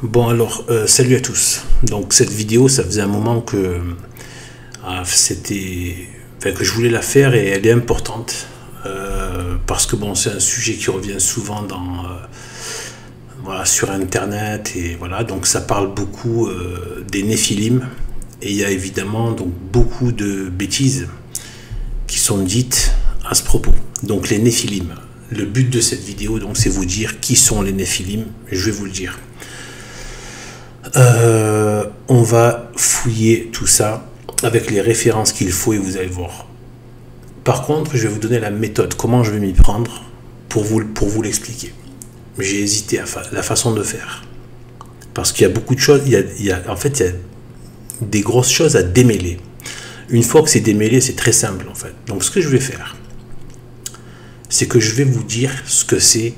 Bon alors, salut à tous. Donc cette vidéo, ça faisait un moment que que je voulais la faire et elle est importante parce que bon, c'est un sujet qui revient souvent voilà, sur internet et voilà, donc ça parle beaucoup des Néphilim et il y a évidemment donc beaucoup de bêtises qui sont dites à ce propos. Donc les Néphilim. Le but de cette vidéo, donc, c'est vous dire qui sont les Néphilim. Je vais vous le dire. On va fouiller tout ça avec les références qu'il faut et vous allez voir. Par contre, je vais vous donner la méthode, comment je vais m'y prendre pour vous l'expliquer. J'ai hésité à la façon de faire. Parce qu'il y a beaucoup de choses, en fait, il y a des grosses choses à démêler. Une fois que c'est démêlé, c'est très simple en fait. Donc ce que je vais faire, c'est que je vais vous dire ce que c'est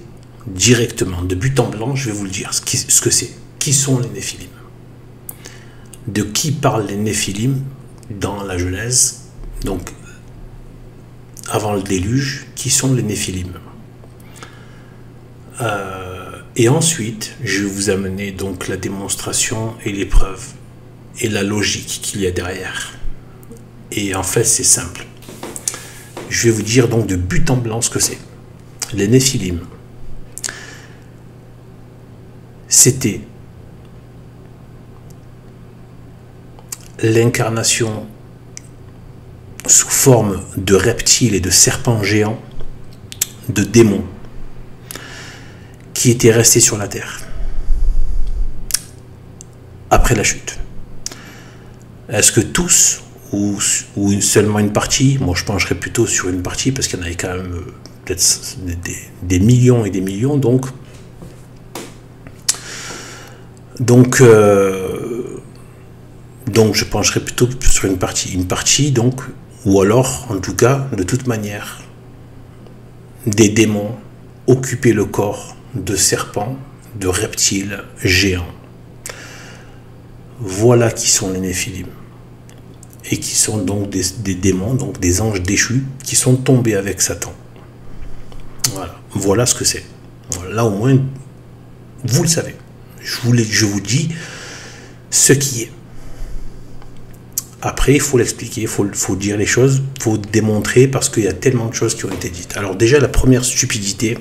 directement. De but en blanc, je vais vous le dire, ce que c'est. Qui sont les Néphilim? De qui parlent les Néphilim dans la Genèse? Donc, avant le déluge, qui sont les Néphilim? Et ensuite, je vais vous amener donc la démonstration et les preuves et la logique qu'il y a derrière. Et en fait, c'est simple. Je vais vous dire donc de but en blanc ce que c'est. Les Néphilim, c'était l'incarnation sous forme de reptiles et de serpents géants, de démons, qui étaient restés sur la terre après la chute. Est-ce que tous ou seulement une partie? Moi je pencherais plutôt sur une partie parce qu'il y en avait quand même peut-être des millions et des millions, donc je pencherais plutôt sur une partie donc, ou alors en tout cas de toute manière des démons occupaient le corps de serpents, de reptiles géants. Voilà qui sont les Néphilim. Et qui sont donc des démons, donc des anges déchus, qui sont tombés avec Satan. Voilà ce que c'est. Là au moins, vous le savez. Je vous dis ce qui est. Après, il faut l'expliquer, il faut dire les choses, il faut démontrer, parce qu'il y a tellement de choses qui ont été dites. Alors déjà, la première stupidité,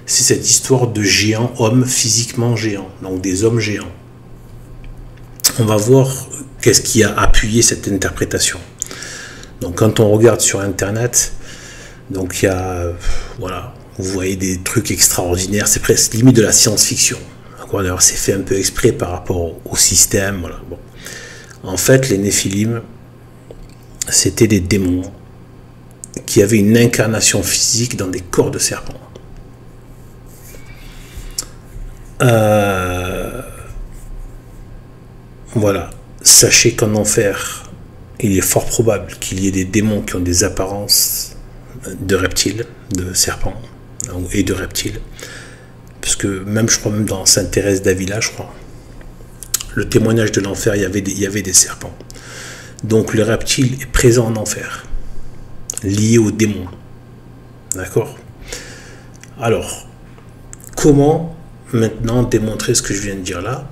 c'est cette histoire de géants, hommes physiquement géants, donc des hommes géants. On va voir qu'est-ce qui a appuyé cette interprétation. Donc quand on regarde sur internet, donc il y a, voilà, vous voyez des trucs extraordinaires, c'est presque limite de la science-fiction. D'ailleurs, c'est fait un peu exprès par rapport au système. Voilà. Bon. En fait, les Néphilim, c'était des démons qui avaient une incarnation physique dans des corps de serpents. Voilà. Sachez qu'en enfer, il est fort probable qu'il y ait des démons qui ont des apparences de reptiles, de serpents et de reptiles. Parce que même, je crois, même dans Sainte Thérèse d'Avila, je crois, le témoignage de l'enfer, il y avait des serpents. Donc le reptile est présent en enfer, lié aux démons. D'accord? Alors, comment maintenant démontrer ce que je viens de dire là?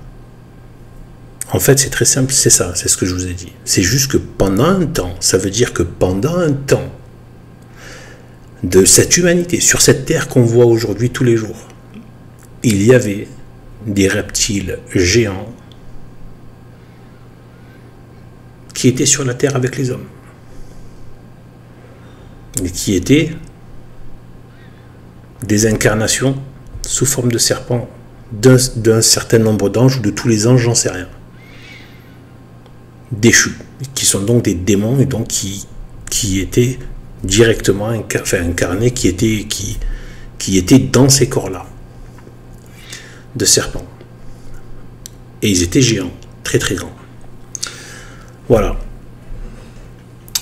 En fait, c'est très simple, c'est ça, c'est ce que je vous ai dit. C'est juste que pendant un temps, ça veut dire que pendant un temps de cette humanité, sur cette terre qu'on voit aujourd'hui tous les jours, il y avait des reptiles géants qui étaient sur la terre avec les hommes. Et qui étaient des incarnations sous forme de serpents d'un certain nombre d'anges ou de tous les anges, j'en sais rien. Déchus, qui sont donc des démons et donc qui étaient directement incarnés, qui étaient dans ces corps-là de serpents. Et ils étaient géants, très très grands. Voilà.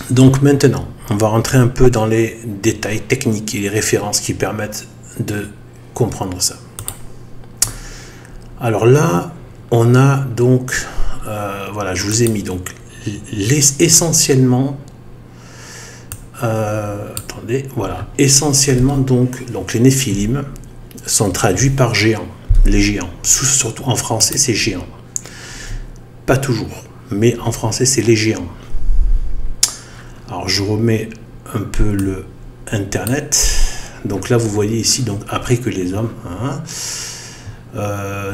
Donc maintenant, on va rentrer un peu dans les détails techniques et les références qui permettent de comprendre ça. Alors là, on a donc, voilà, je vous ai mis donc essentiellement, attendez, voilà, essentiellement donc les Néphilim sont traduits par géants. les géants. Surtout en français, c'est géant. Pas toujours, mais en français, c'est les géants. Alors, je remets un peu le Internet. Donc là, vous voyez ici, donc après que les hommes... Hein,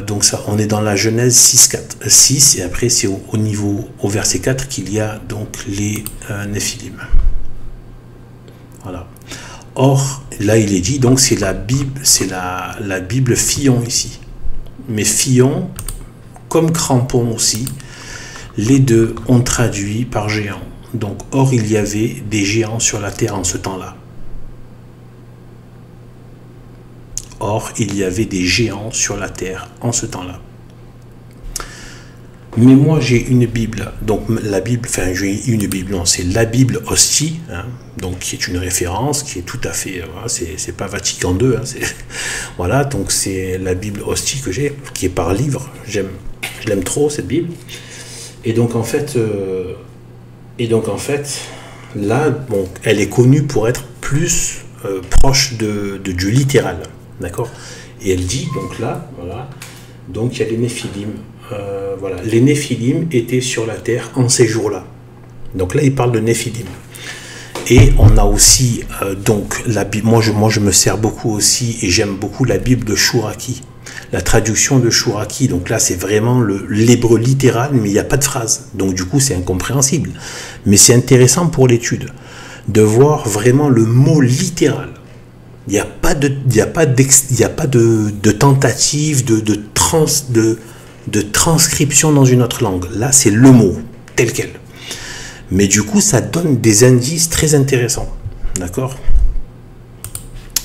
donc ça, on est dans la Genèse 6, et après c'est au verset 4 qu'il y a donc les Néphilim. Voilà. Or, là il est dit, donc c'est la Bible, c'est la Bible Fillon ici. Mais Fillon, comme Crampon aussi, les deux ont traduit par géant. Donc, or il y avait des géants sur la terre en ce temps-là. Or, il y avait des géants sur la terre en ce temps-là. Mais moi, j'ai une Bible. Donc, la Bible, enfin, j'ai une Bible, non, c'est la Bible Hostie, hein, donc, qui est une référence, qui est tout à fait, c'est pas Vatican II, hein, voilà, donc c'est la Bible Hostie que j'ai, qui est par livre. Je l'aime trop, cette Bible. Et donc, en fait, là, bon, elle est connue pour être plus proche du littéral. D'accord. Et elle dit, donc là, voilà, donc il y a les Néphilim. Voilà, les Néphilim étaient sur la terre en ces jours-là. Donc là, il parle de Néphilim. Et on a aussi, donc, la Bible, moi je me sers beaucoup aussi, et j'aime beaucoup la Bible de Chouraki. La traduction de Chouraki, donc là, c'est vraiment l'hébreu littéral, mais il n'y a pas de phrase. Donc du coup, c'est incompréhensible. Mais c'est intéressant pour l'étude, de voir vraiment le mot littéral. Il n'y a pas de tentative de transcription dans une autre langue. Là, c'est le mot, tel quel. Mais du coup, ça donne des indices très intéressants. D'accord?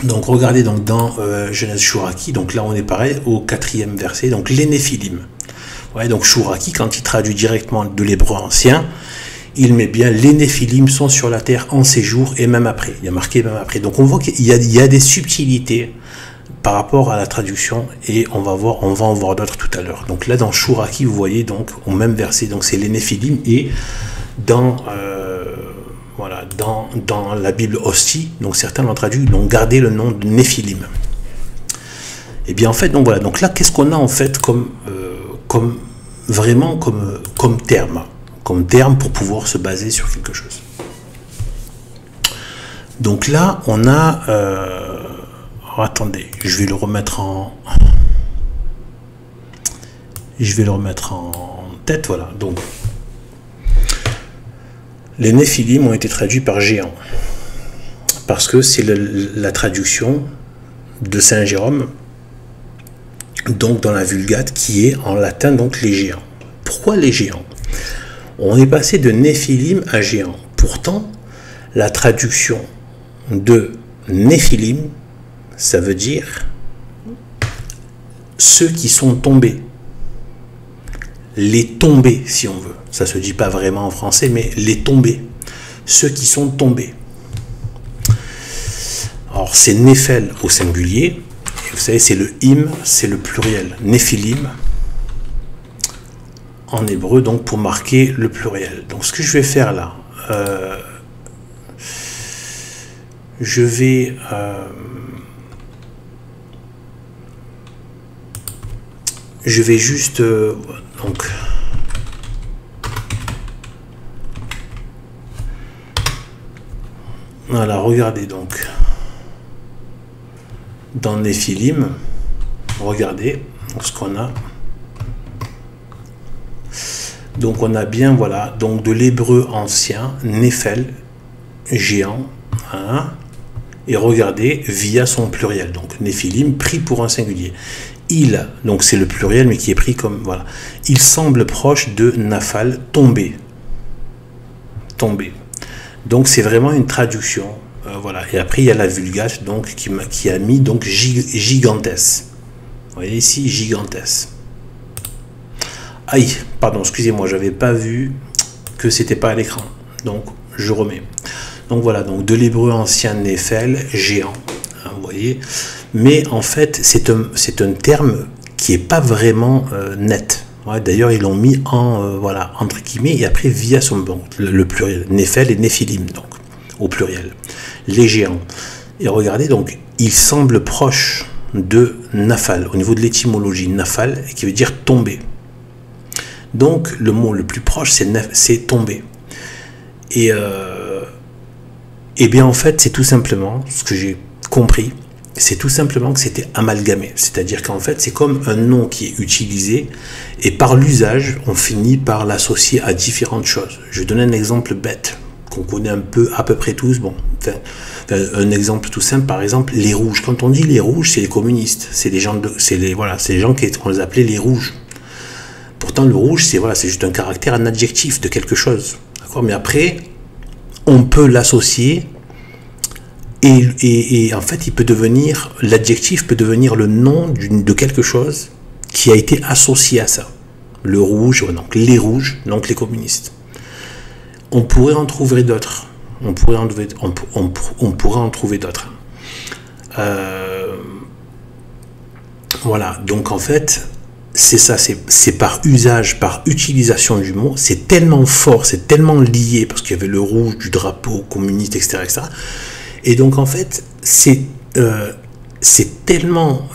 Donc, regardez donc dans Genèse Chouraki. Donc là, on est pareil au 4e verset. Donc, les Néphilim. Ouais, donc, Chouraki, quand il traduit directement de l'hébreu ancien, il met bien les Néphilim sont sur la terre en séjour et même après. Il y a marqué même après. Donc on voit qu'il y a des subtilités par rapport à la traduction et on va en voir d'autres tout à l'heure. Donc là dans Chouraki, vous voyez donc au même verset, donc c'est les Néphilim et dans voilà dans la Bible Hostie, donc certains l'ont traduit, l'ont gardé le nom de Néphilim. Et bien en fait donc voilà, donc là qu'est-ce qu'on a en fait comme terme pour pouvoir se baser sur quelque chose. Donc là, on a... attendez, je vais le remettre en tête, voilà. Donc, les Néphilim ont été traduits par géant. Parce que c'est la traduction de Saint Jérôme, donc dans la Vulgate, qui est en latin, donc les géants. Pourquoi les géants ? On est passé de Néphilim à géant. Pourtant, la traduction de Néphilim, ça veut dire ceux qui sont tombés. Les tombés, si on veut. Ça ne se dit pas vraiment en français, mais les tombés. Ceux qui sont tombés. Alors, c'est Néphel au singulier. Et vous savez, c'est le im, c'est le pluriel. Néphilim. En hébreu, donc pour marquer le pluriel. Donc ce que je vais faire là, je vais juste donc voilà, regardez donc dans Néphilim, regardez ce qu'on a. Donc on a bien, voilà, donc de l'hébreu ancien, Néphel, géant, hein, et regardez, via son pluriel, donc Néphilim, pris pour un singulier. Il, donc c'est le pluriel, mais qui est pris comme, voilà, il semble proche de Naphal, tombé. Tombé. Donc c'est vraiment une traduction, voilà. Et après il y a la Vulgate, donc, qui a mis, donc, gigantès. Vous voyez ici, gigantès. Aïe, pardon, excusez-moi, j'avais pas vu que c'était pas à l'écran. Donc, je remets. Donc voilà, donc de l'hébreu ancien Néphel, géant, hein, vous voyez. Mais en fait, c'est un terme qui est pas vraiment net. Ouais, d'ailleurs, ils l'ont mis en, voilà, entre guillemets, et après via son, bon, le pluriel, Néphel et Néphilim, donc, au pluriel. Les géants. Et regardez, donc, il semble proche de nafal, au niveau de l'étymologie nafal, qui veut dire tomber. Donc le mot le plus proche c'est tomber. Et bien en fait c'est tout simplement, ce que j'ai compris, c'est tout simplement que c'était amalgamé. C'est-à-dire qu'en fait c'est comme un nom qui est utilisé et par l'usage on finit par l'associer à différentes choses. Je vais donner un exemple bête qu'on connaît à peu près tous. Bon, un exemple tout simple, par exemple les rouges. Quand on dit les rouges, c'est les communistes, c'est les gens c'est les gens qu'on les appelait les rouges. Pourtant le rouge c'est juste un caractère, un adjectif de quelque chose. D'accord, mais après on peut l'associer et en fait l'adjectif peut devenir le nom de quelque chose qui a été associé à ça. Le rouge, donc les rouges, donc les communistes. On pourrait en trouver d'autres. On pourrait en trouver d'autres. Voilà, donc en fait, c'est ça, c'est par usage, par utilisation du mot, c'est tellement fort, c'est tellement lié, parce qu'il y avait le rouge du drapeau communiste, etc. etc. Et donc en fait, c'est tellement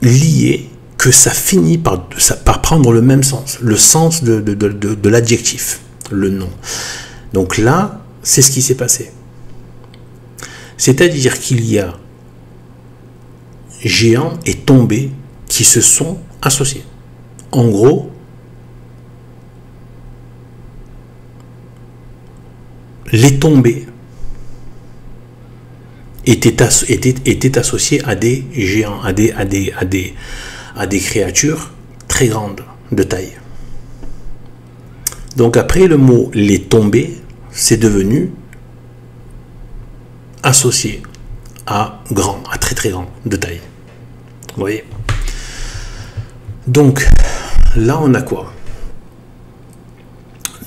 lié que ça finit par prendre le même sens, le sens de l'adjectif, le nom. Donc là, c'est ce qui s'est passé. C'est-à-dire qu'il y a géant et tombé qui se sont associés. En gros, les tombés étaient associés à des géants, à des créatures très grandes de taille. Donc après le mot les tombés, c'est devenu associé à grand, à très très grand de taille. Vous voyez? Donc là on a quoi?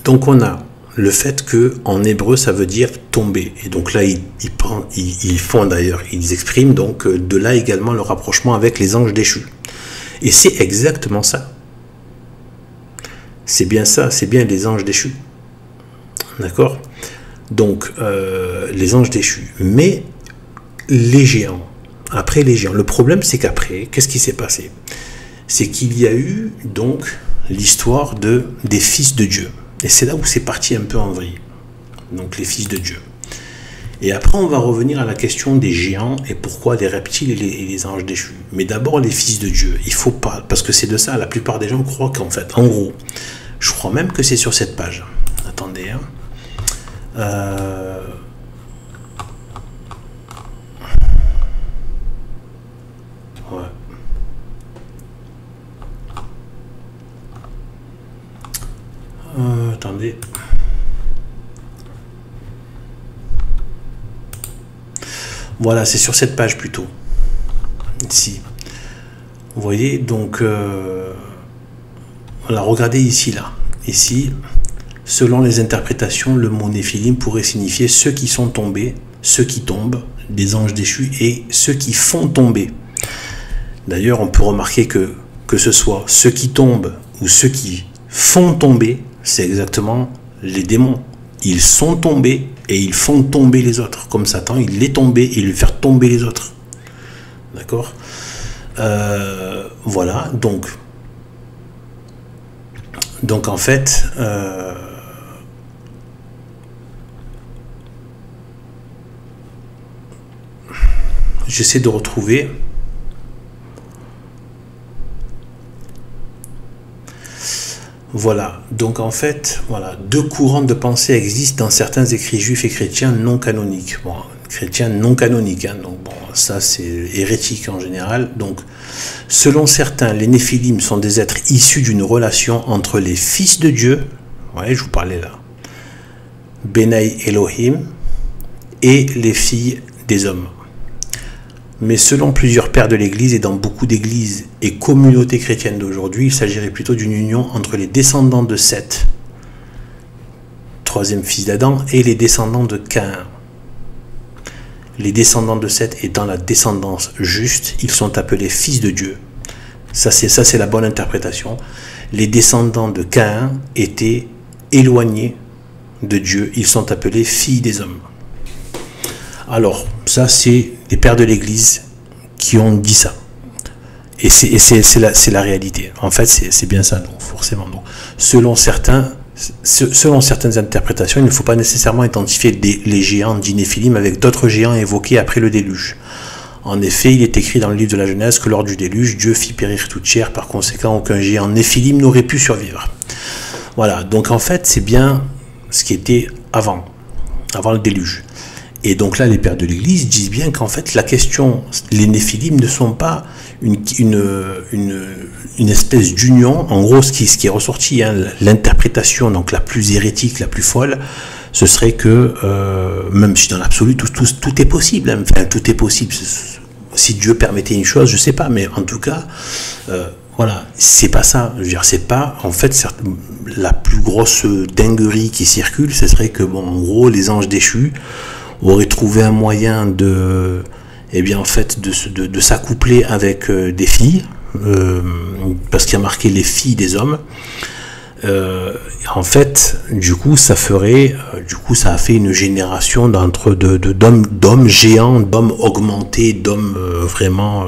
Donc on a le fait que en hébreu ça veut dire tomber, et donc là ils expriment donc de là également le rapprochement avec les anges déchus, et c'est exactement ça, c'est bien ça, c'est bien les anges déchus, d'accord? Donc les anges déchus, mais les géants, après les géants, le problème c'est qu'après, qu'est-ce qui s'est passé? C'est qu'il y a eu donc l'histoire des fils de Dieu. Et c'est là où c'est parti un peu en vrille. Donc les fils de Dieu. Et après on va revenir à la question des géants et pourquoi les reptiles et les anges déchus. Mais d'abord les fils de Dieu. Il faut pas, parce que c'est de ça, la plupart des gens croient qu'en fait, en gros, je crois même que c'est sur cette page. Attendez. Ouais. Attendez. Voilà, c'est sur cette page plutôt. Ici. Vous voyez, donc voilà, regardez ici, là. Ici, selon les interprétations, le mot néphilim pourrait signifier ceux qui sont tombés, ceux qui tombent, des anges déchus, et ceux qui font tomber. D'ailleurs, on peut remarquer que ce soit ceux qui tombent ou ceux qui font tomber, c'est exactement les démons. Ils sont tombés et ils font tomber les autres. Comme Satan, il est tombé et il veut faire tomber les autres. D'accord? Voilà, donc en fait, j'essaie de retrouver. Voilà, donc en fait, voilà, deux courants de pensée existent dans certains écrits juifs et chrétiens non canoniques. Bon, chrétiens non canoniques, hein, donc bon, ça c'est hérétique en général. Donc, selon certains, les néphilim sont des êtres issus d'une relation entre les fils de Dieu, ouais, je vous parlais là, Benai Elohim, et les filles des hommes. Mais selon plusieurs pères de l'Église et dans beaucoup d'églises et communautés chrétiennes d'aujourd'hui, il s'agirait plutôt d'une union entre les descendants de Seth, troisième fils d'Adam, et les descendants de Caïn. Les descendants de Seth étant la descendance juste, ils sont appelés fils de Dieu. Ça c'est la bonne interprétation. Les descendants de Caïn étaient éloignés de Dieu, ils sont appelés filles des hommes. Alors, ça, c'est les pères de l'Église qui ont dit ça. Et c'est la réalité. En fait, c'est bien ça, donc, forcément. Donc, selon certaines interprétations, il ne faut pas nécessairement identifier les géants d'Inéphilim avec d'autres géants évoqués après le déluge. En effet, il est écrit dans le livre de la Genèse que lors du déluge, Dieu fit périr toute chair, par conséquent, aucun géant Néphilim n'aurait pu survivre. Voilà, donc en fait, c'est bien ce qui était avant le déluge. Et donc là, les pères de l'Église disent bien qu'en fait, la question, les Néphilim ne sont pas une espèce d'union. En gros, ce qui est ressorti, hein, l'interprétation donc la plus hérétique, la plus folle, ce serait que, même si dans l'absolu, tout est possible, hein, enfin, tout est possible. Si Dieu permettait une chose, je sais pas, mais en tout cas, voilà, c'est pas ça. Je veux dire, c'est pas, en fait, la plus grosse dinguerie qui circule, ce serait que, bon, en gros, les anges déchus auraient trouvé un moyen de, eh bien, en fait, de s'accoupler avec des filles, parce qu'il y a marqué les filles des hommes. En fait, du coup, ça a fait une génération d'hommes géants, d'hommes augmentés, d'hommes vraiment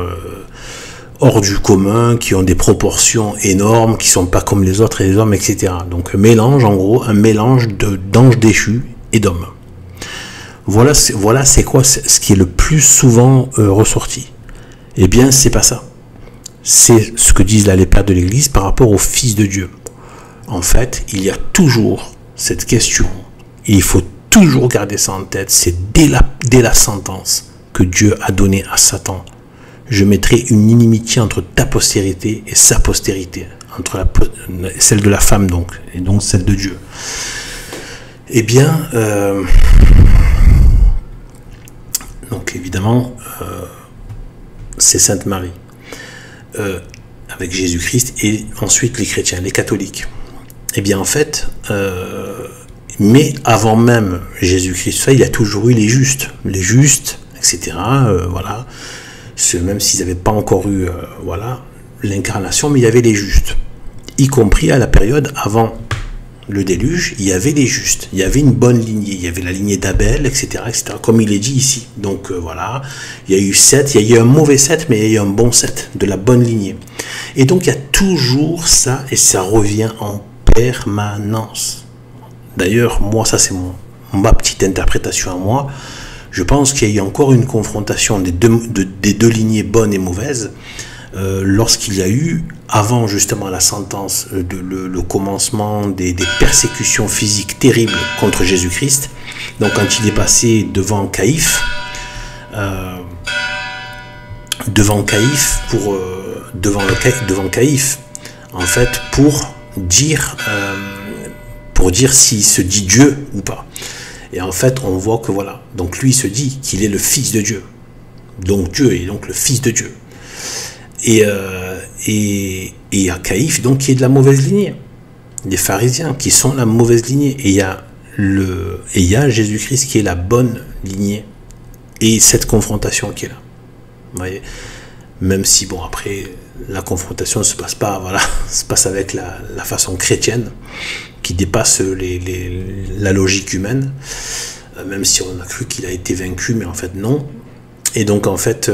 hors du commun, qui ont des proportions énormes, qui sont pas comme les autres et les hommes, etc. Donc, en gros, un mélange d'anges déchus et d'hommes. Voilà, c'est quoi ce qui est le plus souvent ressorti. Eh bien, c'est pas ça. C'est ce que disent là les pères de l'Église par rapport au Fils de Dieu. En fait, il y a toujours cette question, et il faut toujours garder ça en tête, c'est dès la sentence que Dieu a donnée à Satan. Je mettrai une inimitié entre ta postérité et sa postérité, entre celle de la femme donc, et donc celle de Dieu. Eh bien, donc évidemment, c'est Sainte Marie, avec Jésus-Christ, et ensuite les chrétiens, les catholiques. Eh bien, en fait, mais avant même Jésus-Christ, il y a toujours eu les justes, etc. Voilà, même s'ils n'avaient pas encore eu, voilà, l'incarnation, mais il y avait les justes, y compris à la période avant le déluge. Il y avait les justes, il y avait une bonne lignée, il y avait la lignée d'Abel, etc., comme il est dit ici. Donc voilà, il y a eu 7, il y a eu un mauvais 7, mais il y a eu un bon 7, de la bonne lignée. Et donc il y a toujours ça, et ça revient en permanence. D'ailleurs, moi, ça c'est ma petite interprétation à moi. Je pense qu'il y a eu encore une confrontation des deux lignées bonnes et mauvaises lorsqu'il y a eu, avant justement la sentence, le commencement des persécutions physiques terribles contre Jésus-Christ. Donc quand il est passé devant Caïphe, devant Caïphe, en fait, pour dire s'il se dit Dieu ou pas. Et en fait, on voit que voilà, donc lui se dit qu'il est le Fils de Dieu. Donc Dieu est donc le Fils de Dieu. Et il y a Caïphe, donc, qui est de la mauvaise lignée. Les pharisiens, qui sont la mauvaise lignée. Et il y a Jésus-Christ, qui est la bonne lignée. Et cette confrontation qui est là. Vous voyez, même si, bon, après, la confrontation ne se passe pas, voilà, se passe avec la façon chrétienne, qui dépasse la logique humaine, même si on a cru qu'il a été vaincu, mais en fait non. Et donc en fait,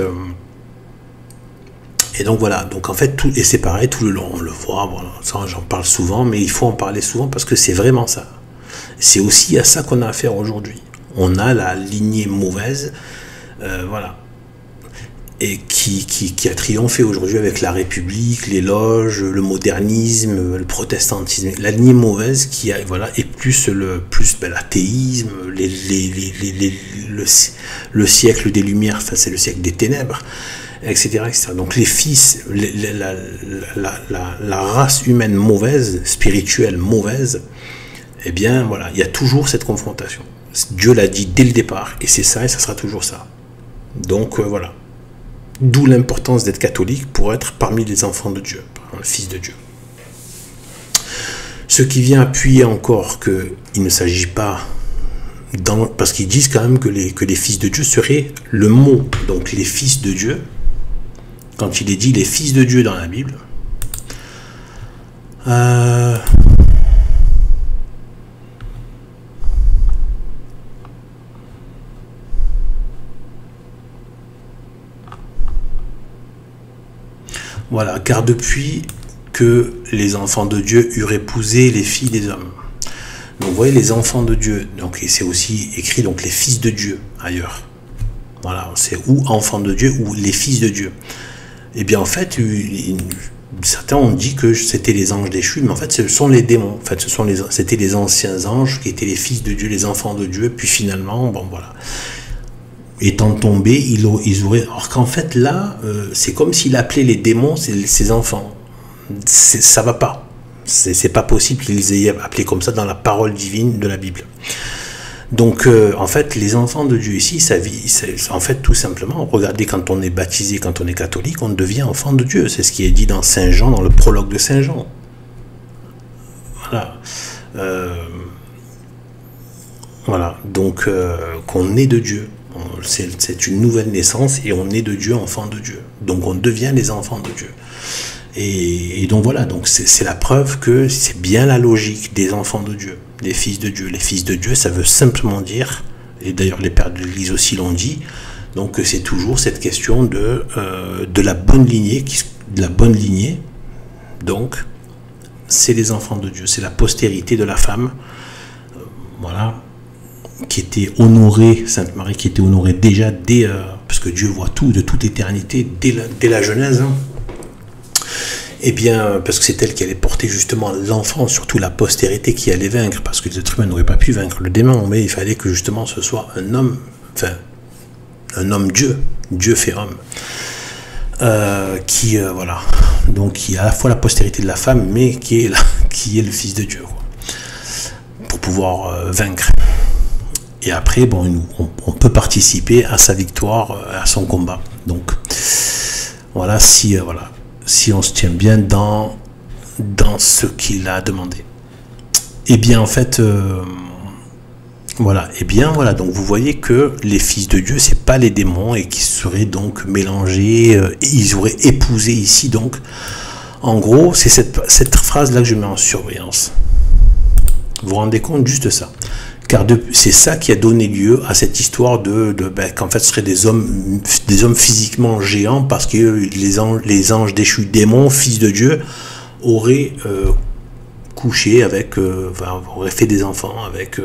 voilà, donc en fait et c'est pareil tout le long, on le voit, voilà, ça j'en parle souvent, mais il faut en parler souvent parce que c'est vraiment ça. C'est aussi à ça qu'on a affaire aujourd'hui. On a la lignée mauvaise, voilà, et qui a triomphé aujourd'hui avec la République, les loges, le modernisme, le protestantisme, la lignée mauvaise qui a, voilà, et plus l'athéisme, le siècle des Lumières, enfin c'est le siècle des ténèbres, etc., etc. Donc les fils, la race humaine mauvaise, spirituelle mauvaise, eh bien voilà, il y a toujours cette confrontation. Dieu l'a dit dès le départ, et c'est ça, et ça sera toujours ça. Donc voilà. D'où l'importance d'être catholique pour être parmi les enfants de Dieu, le Fils de Dieu. Ce qui vient appuyer encore qu'il ne s'agit pas, parce qu'ils disent quand même que les fils de Dieu seraient le mot, donc les fils de Dieu, quand il est dit les fils de Dieu dans la Bible, Voilà, car depuis que les enfants de Dieu eurent épousé les filles des hommes. Donc vous voyez, les enfants de Dieu, donc c'est aussi écrit donc les fils de Dieu ailleurs. Voilà, c'est ou enfants de Dieu ou les fils de Dieu. Et bien en fait, certains ont dit que c'était les anges déchus, mais en fait ce sont les démons. En fait, c'était les anciens anges qui étaient les fils de Dieu, les enfants de Dieu. Puis finalement, bon voilà, étant tombés, ils auraient. Alors qu'en fait là, c'est comme s'il appelait les démons ses enfants. Ça va pas. C'est pas possible qu'ils aient appelé comme ça dans la parole divine de la Bible. Donc, en fait, les enfants de Dieu ici, en fait, tout simplement, regardez, quand on est baptisé, quand on est catholique, on devient enfant de Dieu. C'est ce qui est dit dans Saint Jean, dans le prologue de Saint Jean. Voilà. Voilà. Donc, qu'on est de Dieu. C'est une nouvelle naissance et on est de Dieu, enfant de Dieu. Donc, on devient les enfants de Dieu. Et donc voilà, donc c'est la preuve que c'est bien la logique des enfants de Dieu, des fils de Dieu. Les fils de Dieu, ça veut simplement dire, et d'ailleurs les pères de l'Église aussi l'ont dit, donc c'est toujours cette question de la bonne lignée, donc c'est les enfants de Dieu, c'est la postérité de la femme, voilà, qui était honorée, Sainte Marie qui était honorée déjà parce que Dieu voit tout, de toute éternité, dès la Genèse, hein. Eh bien, parce que c'est elle qui allait porter justement l'enfant, surtout la postérité qui allait vaincre, parce que les êtres humains n'auraient pas pu vaincre le démon, mais il fallait que justement ce soit un homme, enfin, un homme Dieu fait homme, voilà, donc qui a à la fois la postérité de la femme, mais qui est le Fils de Dieu, quoi, pour pouvoir vaincre. Et après, bon, on peut participer à sa victoire, à son combat. Donc, voilà, si on se tient bien dans ce qu'il a demandé. Et bien en fait, voilà. Et bien voilà. Donc vous voyez que les fils de Dieu, c'est pas les démons et qui seraient donc mélangés. Ils auraient épousé ici donc. En gros, c'est cette phrase là que je mets en surveillance. Vous vous rendez compte juste ça? Car c'est ça qui a donné lieu à cette histoire qu'en fait ce seraient des hommes physiquement géants parce que les anges déchus démons, fils de Dieu, auraient couché avec, auraient fait des enfants avec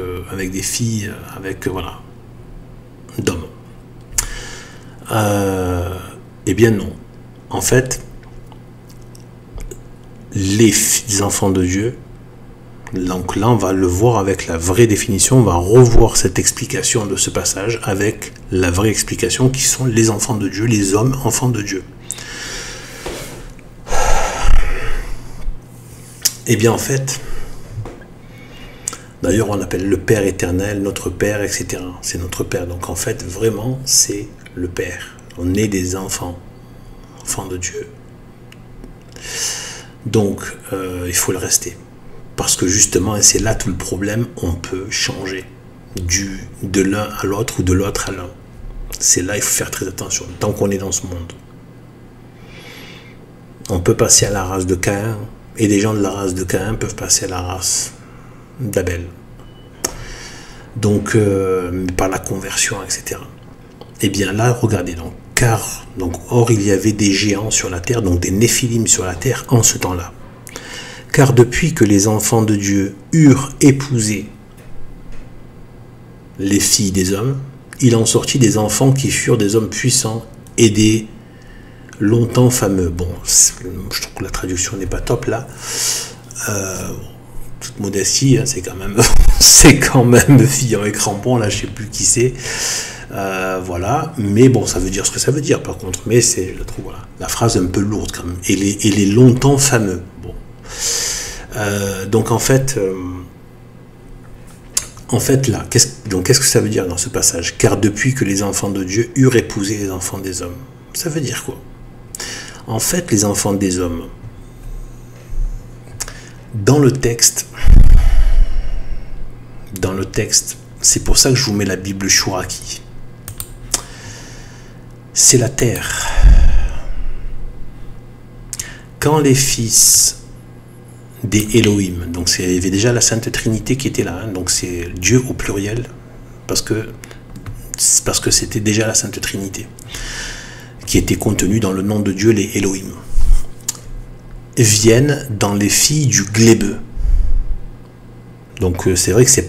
des filles, voilà, d'hommes. Eh bien non. En fait, les enfants de Dieu, donc là, on va le voir avec la vraie définition, on va revoir cette explication de ce passage avec la vraie explication qui sont les enfants de Dieu, les hommes enfants de Dieu. Eh bien en fait, d'ailleurs on appelle le Père éternel, notre Père, etc. C'est notre Père, donc en fait vraiment c'est le Père. On est des enfants de Dieu. Donc il faut le rester. Parce que justement, et c'est là tout le problème, on peut changer de l'un à l'autre ou de l'autre à l'un. C'est là il faut faire très attention, tant qu'on est dans ce monde. On peut passer à la race de Caïn, et des gens de la race de Caïn peuvent passer à la race d'Abel. Donc, par la conversion, etc. Et bien là, regardez, or il y avait des géants sur la terre, donc des néphilim sur la terre en ce temps-là. Car depuis que les enfants de Dieu eurent épousé les filles des hommes, il en sortit des enfants qui furent des hommes puissants et des longtemps fameux. Bon, je trouve que la traduction n'est pas top là. Toute modestie, hein, c'est quand même Fillon et Crampon, là je sais plus qui c'est. Voilà, mais bon, ça veut dire ce que ça veut dire par contre, mais c'est, je trouve, voilà, la phrase un peu lourde quand même. Et les longtemps fameux. Bon. Donc en fait là, qu'est-ce que ça veut dire dans ce passage? Car depuis que les enfants de Dieu eurent épousé les enfants des hommes. Ça veut dire quoi? En fait, les enfants des hommes, dans le texte, c'est pour ça que je vous mets la Bible Chouraki. C'est la terre. Quand les fils des Elohim, donc il y avait déjà la Sainte Trinité qui était là, hein, donc c'est Dieu au pluriel, parce que c'était déjà la Sainte Trinité, qui était contenue dans le nom de Dieu, les Elohim. viennent dans les filles du glébeux. Donc c'est vrai que c'est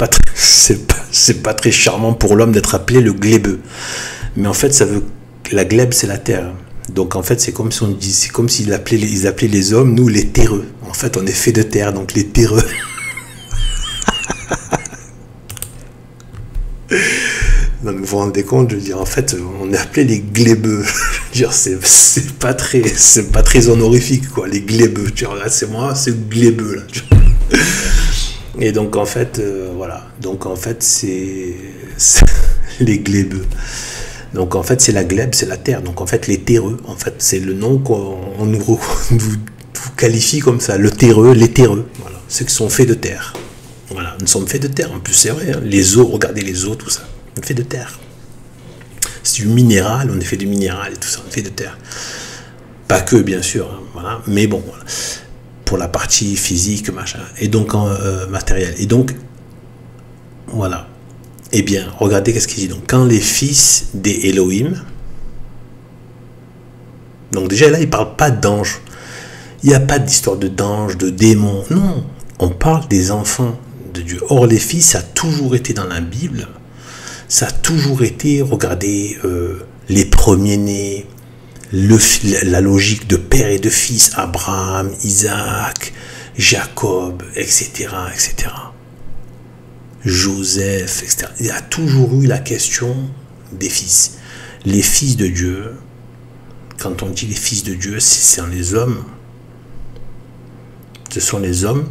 pas très charmant pour l'homme d'être appelé le glébeux. Mais en fait, ça veut la glèbe, c'est la terre. Donc en fait, c'est comme si on dit, c'est comme s'ils appelaient les hommes, nous les terreux. En fait, on est fait de terre, donc les terreux. Donc vous vous rendez compte, je veux dire, en fait, on est appelé les glébeux. Je veux dire, c'est pas très honorifique, quoi, les glébeux. Tu vois, là, c'est moi, c'est le glébeux, là. Et donc en fait, voilà. Donc en fait, c'est les glébeux. Donc en fait, c'est la glèbe, c'est la terre. Donc en fait, les terreux, en fait, c'est le nom qu'on nous qualifie comme ça. Le terreux, les terreux. Voilà. Ceux qui sont faits de terre. Voilà. Nous sommes faits de terre. En plus, c'est vrai. Hein. Les os, regardez les os, tout ça. On est fait de terre. C'est du minéral, on est fait de minéral et tout ça. On est fait de terre. Pas que, bien sûr. Hein, voilà. Mais bon, voilà. Pour la partie physique, machin. Et donc, matériel. Et donc, voilà. Eh bien, regardez qu'est-ce qu'il dit. Donc, quand les fils des Elohim, donc déjà là, il ne parle pas d'anges. Il n'y a pas d'histoire d'anges, de démons. Non, on parle des enfants de Dieu. Or, les fils, ça a toujours été dans la Bible. Ça a toujours été, regardez, les premiers-nés, la logique de père et de fils, Abraham, Isaac, Jacob, etc., etc. Joseph, etc. Il y a toujours eu la question des fils. Les fils de Dieu, quand on dit les fils de Dieu, c'est les hommes. Ce sont les hommes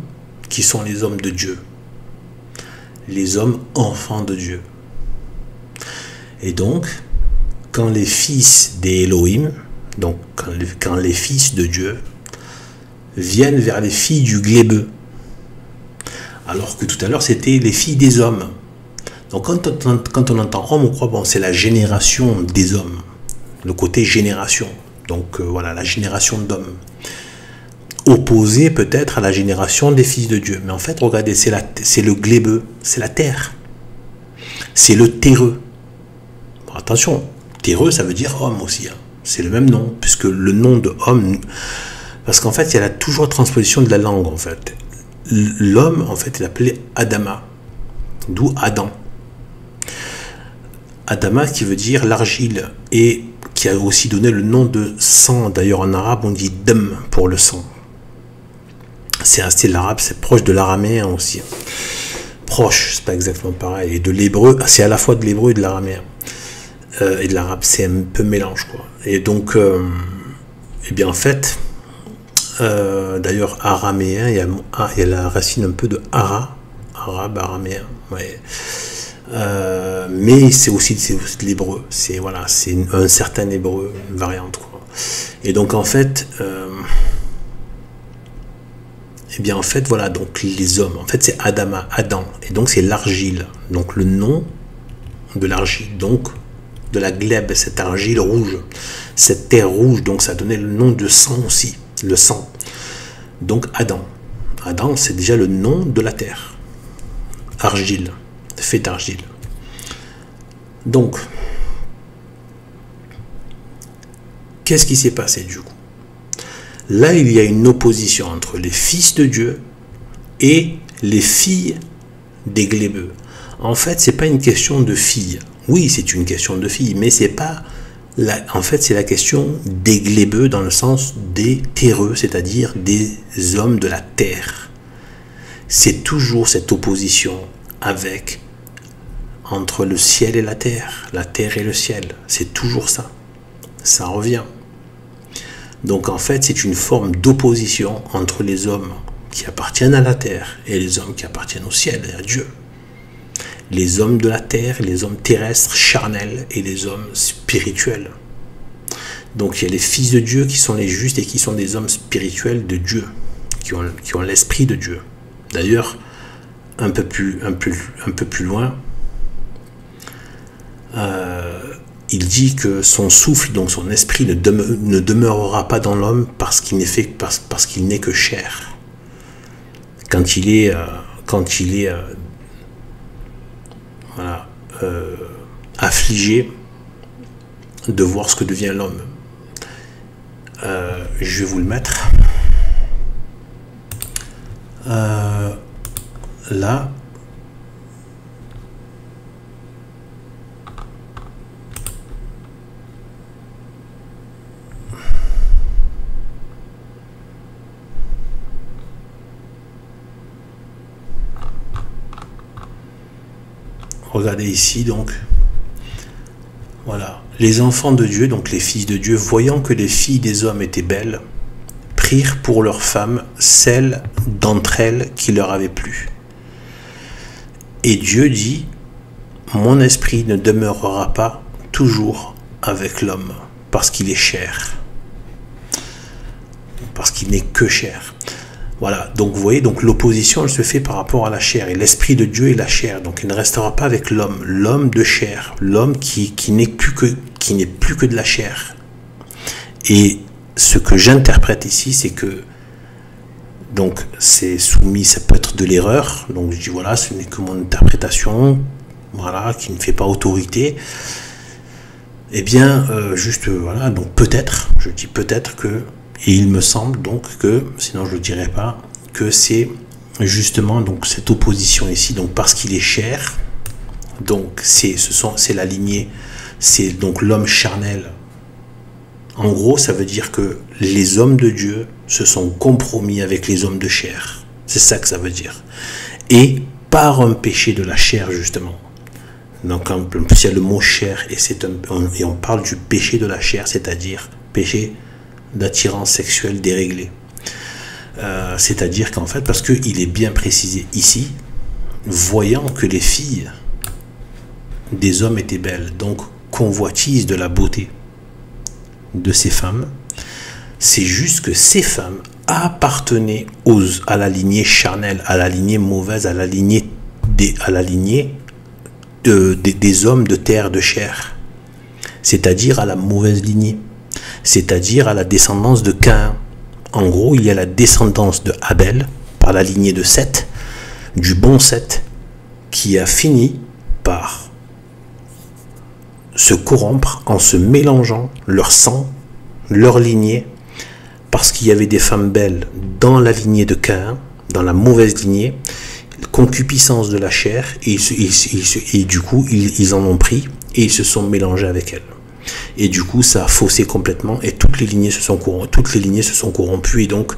qui sont les hommes de Dieu. Les hommes enfants de Dieu. Et donc, quand les fils des Elohim, donc quand les fils de Dieu viennent vers les filles du glébeux, alors que tout à l'heure, c'était les filles des hommes. Donc, quand on entend homme, on croit, bon, c'est la génération des hommes. Le côté génération. Donc, voilà, la génération d'hommes. Opposée peut-être à la génération des fils de Dieu. Mais en fait, regardez, c'est le glébeux, c'est la terre. C'est le terreux. Bon, attention, terreux, ça veut dire homme aussi. Hein. C'est le même nom, puisque le nom de homme... Parce qu'en fait, il y a toujours transposition de la langue, en fait. L'homme, en fait, est appelé Adama, d'où Adam. Adama qui veut dire l'argile, et qui a aussi donné le nom de sang. D'ailleurs, en arabe, on dit dam pour le sang. C'est un style arabe, c'est proche de l'araméen aussi. Proche, c'est pas exactement pareil. Et de l'hébreu, c'est à la fois de l'hébreu et de l'araméen. Et de l'arabe, c'est un peu mélange, quoi. Et donc, eh bien, en fait... d'ailleurs, araméen, il y a la racine un peu de arabe, araméen. Ouais. Mais c'est aussi de l'hébreu. C'est voilà, c'est un certain hébreu, une variante, quoi. Et donc en fait, eh bien en fait voilà, donc les hommes. En fait, c'est Adama, Adam, et donc c'est l'argile. Donc le nom de l'argile, donc de la glèbe, cette argile rouge, cette terre rouge. Donc ça donnait le nom de sang aussi. Le sang. Donc Adam. Adam, c'est déjà le nom de la terre. Argile. Fait d'argile. Donc, qu'est-ce qui s'est passé du coup? Là, il y a une opposition entre les fils de Dieu et les filles des glébeux. En fait, c'est pas une question de filles. Oui, c'est une question de filles, mais c'est pas... En fait, c'est la question des glébeux dans le sens des terreux, c'est-à-dire des hommes de la terre. C'est toujours cette opposition entre le ciel et la terre et le ciel. C'est toujours ça. Ça revient. Donc en fait, c'est une forme d'opposition entre les hommes qui appartiennent à la terre et les hommes qui appartiennent au ciel et à Dieu. Les hommes de la terre, les hommes terrestres, charnels, et les hommes spirituels. Donc il y a les fils de Dieu qui sont les justes et qui sont des hommes spirituels de Dieu, qui ont l'esprit de Dieu. D'ailleurs, un peu plus loin, il dit que son souffle, donc son esprit, ne demeurera pas dans l'homme parce qu'il n'est que chair. Quand il est voilà, affligé de voir ce que devient l'homme. Je vais vous le mettre. là, regardez ici, donc, voilà, les enfants de Dieu, donc les fils de Dieu, voyant que les filles des hommes étaient belles, prirent pour leurs femmes celles d'entre elles qui leur avaient plu. Et Dieu dit, mon esprit ne demeurera pas toujours avec l'homme, parce qu'il est chair, parce qu'il n'est que chair. Voilà, donc vous voyez, donc l'opposition elle se fait par rapport à la chair, et l'esprit de Dieu est la chair, donc il ne restera pas avec l'homme, l'homme de chair, l'homme qui n'est plus que de la chair. Et ce que j'interprète ici, c'est que donc c'est soumis, ça peut être de l'erreur, donc je dis voilà, ce n'est que mon interprétation, voilà, qui ne fait pas autorité. Eh bien, voilà, donc peut-être, je dis peut-être que, et il me semble donc que, sinon je ne le dirais pas, que c'est justement donc cette opposition ici, donc parce qu'il est chair, donc c'est la lignée, c'est donc l'homme charnel. En gros, ça veut dire que les hommes de Dieu se sont compromis avec les hommes de chair. C'est ça que ça veut dire. Et par un péché de la chair, justement. Donc, il y a le mot chair, et on parle du péché de la chair, c'est-à-dire péché d'attirance sexuelle déréglée. C'est-à-dire qu'en fait, parce qu'il est bien précisé ici, voyant que les filles des hommes étaient belles, donc convoitise de la beauté de ces femmes, c'est juste que ces femmes appartenaient à la lignée charnelle, à la lignée mauvaise, à la lignée des hommes de terre, de chair, c'est-à-dire à la mauvaise lignée, c'est-à-dire à la descendance de Caïn. En gros, il y a la descendance de Abel par la lignée de Seth, du bon Seth, qui a fini par se corrompre en se mélangeant leur sang, leur lignée, parce qu'il y avait des femmes belles dans la lignée de Caïn, dans la mauvaise lignée, concupiscence de la chair, et du coup ils en ont pris et ils se sont mélangés avec elles. Et du coup ça a faussé complètement et toutes les lignées se sont corrompues, et donc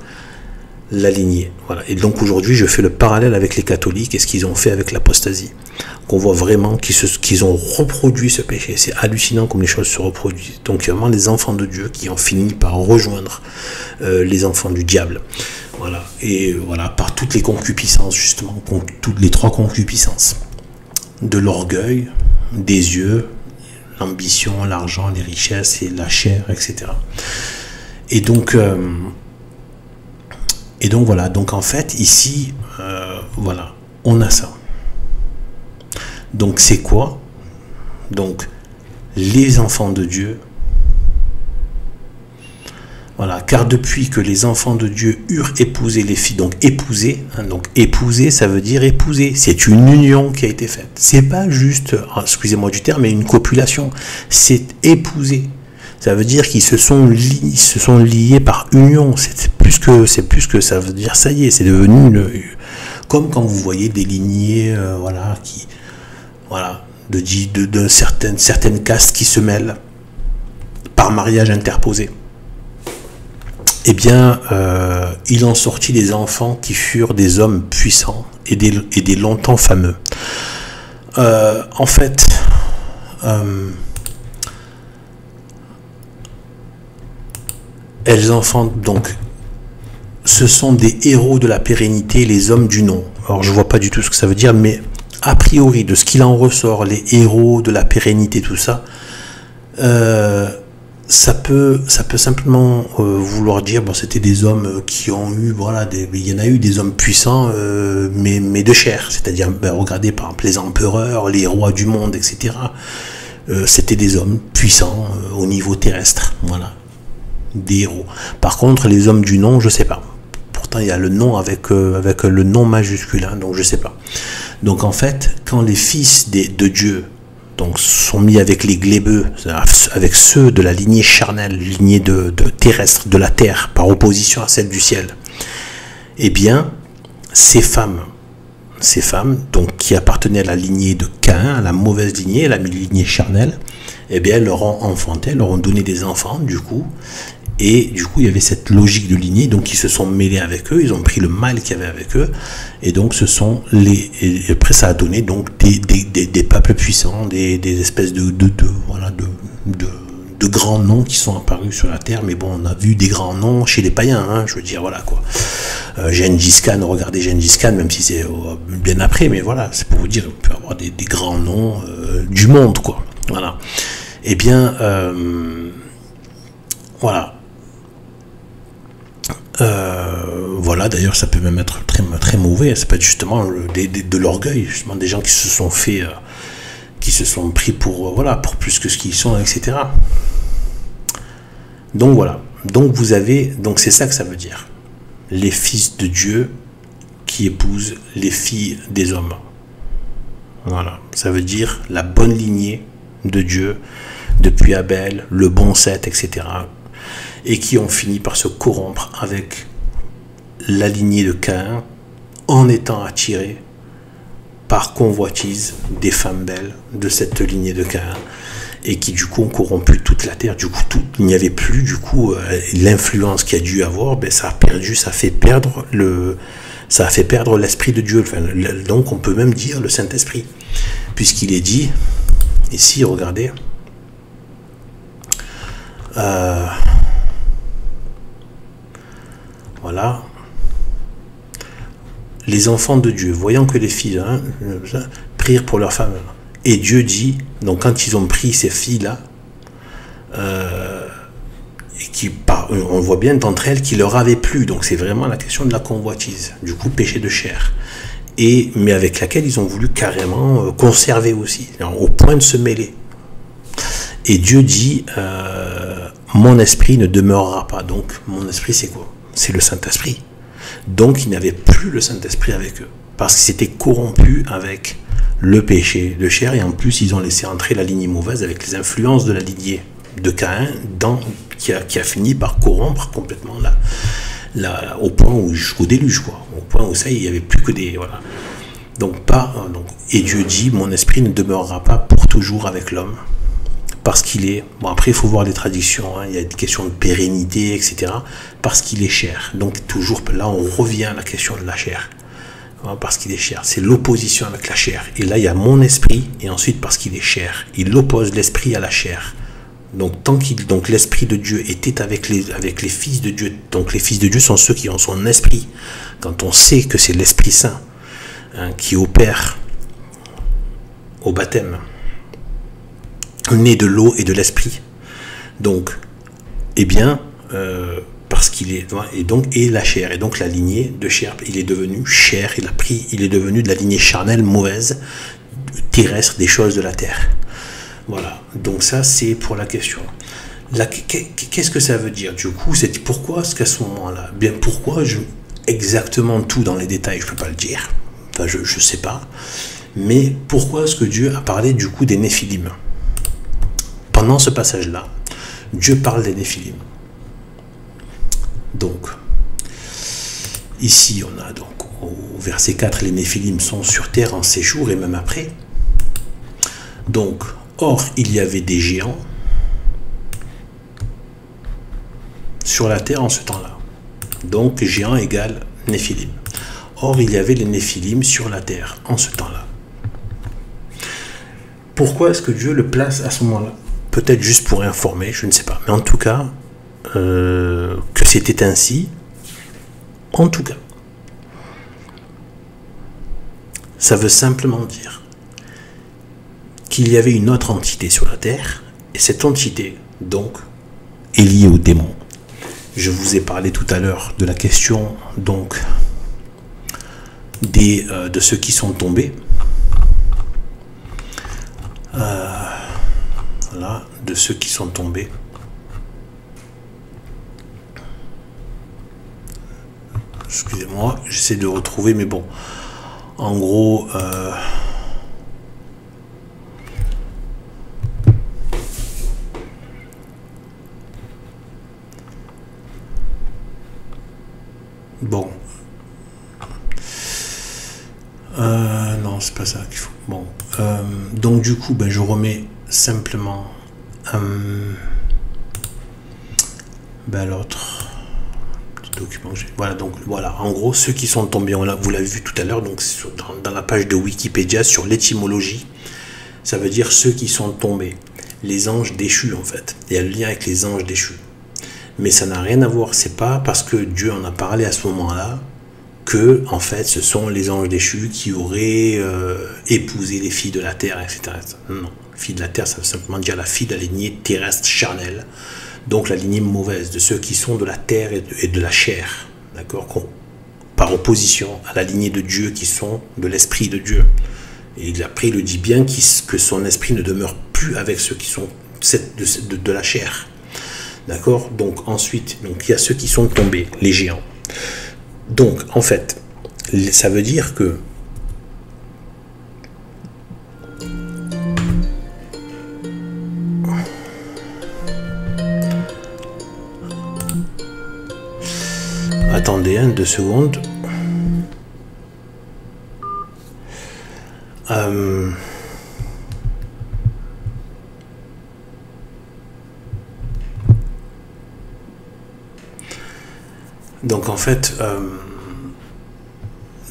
la lignée. Voilà. Et donc aujourd'hui je fais le parallèle avec les catholiques et ce qu'ils ont fait avec l'apostasie. Qu'on voit vraiment qu'ils ont reproduit ce péché. C'est hallucinant comme les choses se reproduisent. Donc il y a vraiment les enfants de Dieu qui ont fini par rejoindre les enfants du diable. Voilà. Et voilà, par toutes les concupiscences, justement, toutes les trois concupiscences. De l'orgueil, des yeux, l'ambition, l'argent, les richesses et la chair, etc. Et donc voilà. Donc en fait, ici, voilà, on a ça. Donc c'est quoi? Donc les enfants de Dieu, voilà, car depuis que les enfants de Dieu eurent épousé les filles, donc épouser, donc épouser, ça veut dire épouser, c'est une union qui a été faite, c'est pas juste, excusez-moi du terme, mais une copulation, c'est épouser, ça veut dire qu'ils se sont liés par union, c'est plus que ça veut dire, ça y est, c'est devenu comme quand vous voyez des lignées, voilà, voilà, de certaines castes qui se mêlent par mariage interposé. Eh bien, il en sortit des enfants qui furent des hommes puissants et des longtemps fameux. En fait, elles enfantent donc, ce sont des héros de la pérennité, les hommes du nom. Alors je vois pas du tout ce que ça veut dire, mais a priori, de ce qu'il en ressort, les héros de la pérennité, tout ça, ça peut simplement vouloir dire, bon, c'était des hommes qui ont eu, voilà, il y en a eu des hommes puissants, mais de chair, c'est-à-dire, regardez par exemple les empereurs, les rois du monde, etc. C'était des hommes puissants au niveau terrestre, voilà, des héros. Par contre, les hommes du nom, je sais pas. Pourtant, il y a le nom avec le nom majuscule, hein, donc je sais pas. Donc en fait, quand les fils de Dieu donc, sont mis avec les glébeux, avec ceux de la lignée charnelle, lignée de terrestre, de la terre, par opposition à celle du ciel, eh bien, ces femmes donc, qui appartenaient à la lignée de Caïn, à la mauvaise lignée, à la lignée charnelle, eh bien, elles leur ont enfanté, elles leur ont donné des enfants, du coup. Et du coup, il y avait cette logique de lignée, donc ils se sont mêlés avec eux, ils ont pris le mal qu'il y avait avec eux, et donc ce sont et après ça a donné donc des peuples puissants, des espèces de grands noms qui sont apparus sur la terre. Mais bon, on a vu des grands noms chez les païens, hein, je veux dire, voilà quoi. Gengis Khan, regardez Gengis Khan, même si c'est bien après, mais voilà, c'est pour vous dire, on peut avoir des grands noms du monde, quoi. Voilà. Eh bien, voilà. Voilà, d'ailleurs, ça peut même être très, très mauvais. Ça peut être justement de l'orgueil, justement des gens qui se sont fait, qui se sont pris pour, voilà, pour plus que ce qu'ils sont, etc. Donc voilà. Donc vous avez, donc c'est ça que ça veut dire. Les fils de Dieu qui épousent les filles des hommes. Voilà. Ça veut dire la bonne lignée de Dieu depuis Abel, le bon Seth, etc. Et qui ont fini par se corrompre avec la lignée de Caïn en étant attirés par convoitise des femmes belles de cette lignée de Caïn, et qui du coup ont corrompu toute la terre. Du coup, il n'y avait plus du coup l'influence qu'il y a dû avoir. Ben, ça a perdu, ça a fait perdre l'esprit de Dieu. Enfin, donc on peut même dire le Saint-Esprit, puisqu'il est dit ici, regardez. Voilà. Les enfants de Dieu, voyant que les filles prirent pour leurs femmes. Et Dieu dit, donc quand ils ont pris ces filles-là, et on voit bien d'entre elles qui leur avaient plu. Donc c'est vraiment la question de la convoitise, du coup péché de chair. Mais avec laquelle ils ont voulu carrément conserver aussi, au point de se mêler. Et Dieu dit, mon esprit ne demeurera pas. Donc mon esprit c'est quoi? C'est le Saint-Esprit. Donc ils n'avaient plus le Saint-Esprit avec eux, parce qu'ils s'étaient corrompus avec le péché de chair, et en plus ils ont laissé entrer la lignée mauvaise avec les influences de la lignée de Caïn, qui a fini par corrompre complètement au point où, jusqu'au déluge, quoi, au point où ça, il n'y avait plus que des... Voilà. Et Dieu dit, mon esprit ne demeurera pas pour toujours avec l'homme, parce qu'il est... Bon, après, il faut voir les traductions, hein, il y a des questions de pérennité, etc., parce qu'il est chair. Donc, toujours, là, on revient à la question de la chair. Parce qu'il est chair. C'est l'opposition avec la chair. Et là, il y a mon esprit, et ensuite, parce qu'il est chair. Il oppose l'esprit à la chair. Donc, donc l'esprit de Dieu était avec les fils de Dieu. Donc, les fils de Dieu sont ceux qui ont son esprit. Quand on sait que c'est l'Esprit Saint qui opère au baptême, né de l'eau et de l'esprit. Donc, eh bien, parce qu'il est, et la chair, et donc la lignée de chair, il est devenu chair, il est devenu de la lignée charnelle mauvaise, terrestre, des choses de la terre. Voilà, donc ça c'est pour la question. Qu'est-ce que ça veut dire? Du coup, c'est pourquoi est-ce qu'à ce moment-là, bien pourquoi exactement tout dans les détails, je peux pas le dire, enfin je sais pas, mais pourquoi est-ce que Dieu a parlé du coup des Néphilim? Pendant ce passage-là, Dieu parle des Néphilim. Donc, ici, on a donc au verset 4, les Néphilim sont sur terre en séjour et même après. Donc, or, il y avait des géants sur la terre en ce temps-là. Donc, géant égale Néphilim. Or, il y avait les Néphilim sur la terre en ce temps-là. Pourquoi est-ce que Dieu le place à ce moment-là? Peut-être juste pour informer, je ne sais pas. Mais en tout cas, que c'était ainsi. En tout cas, ça veut simplement dire qu'il y avait une autre entité sur la terre, et cette entité, donc, est liée aux démons. Je vous ai parlé tout à l'heure de la question, donc, de ceux qui sont tombés. Voilà, de ceux qui sont tombés. Excusez-moi, j'essaie de retrouver, mais bon, en gros, bon, Non, c'est pas ça qu'il faut. Bon, donc du coup, ben, je remets simplement l'autre document que j'ai. Voilà, donc voilà, en gros, ceux qui sont tombés, vous l'avez vu tout à l'heure, donc dans la page de Wikipédia sur l'étymologie, ça veut dire ceux qui sont tombés, les anges déchus en fait. Il y a le lien avec les anges déchus. Mais ça n'a rien à voir, c'est pas parce que Dieu en a parlé à ce moment-là que, en fait, ce sont les anges déchus qui auraient épousé les filles de la terre, etc. Non, fille de la terre, ça veut simplement dire la fille de la lignée terrestre charnelle, donc la lignée mauvaise, de ceux qui sont de la terre et de la chair, d'accord, par opposition à la lignée de Dieu qui sont de l'esprit de Dieu. Et après, il le dit bien que son esprit ne demeure plus avec ceux qui sont de la chair. D'accord. Donc ensuite, il y a ceux qui sont tombés, les géants. Donc, en fait, ça veut dire que attendez 2 secondes. Donc en fait,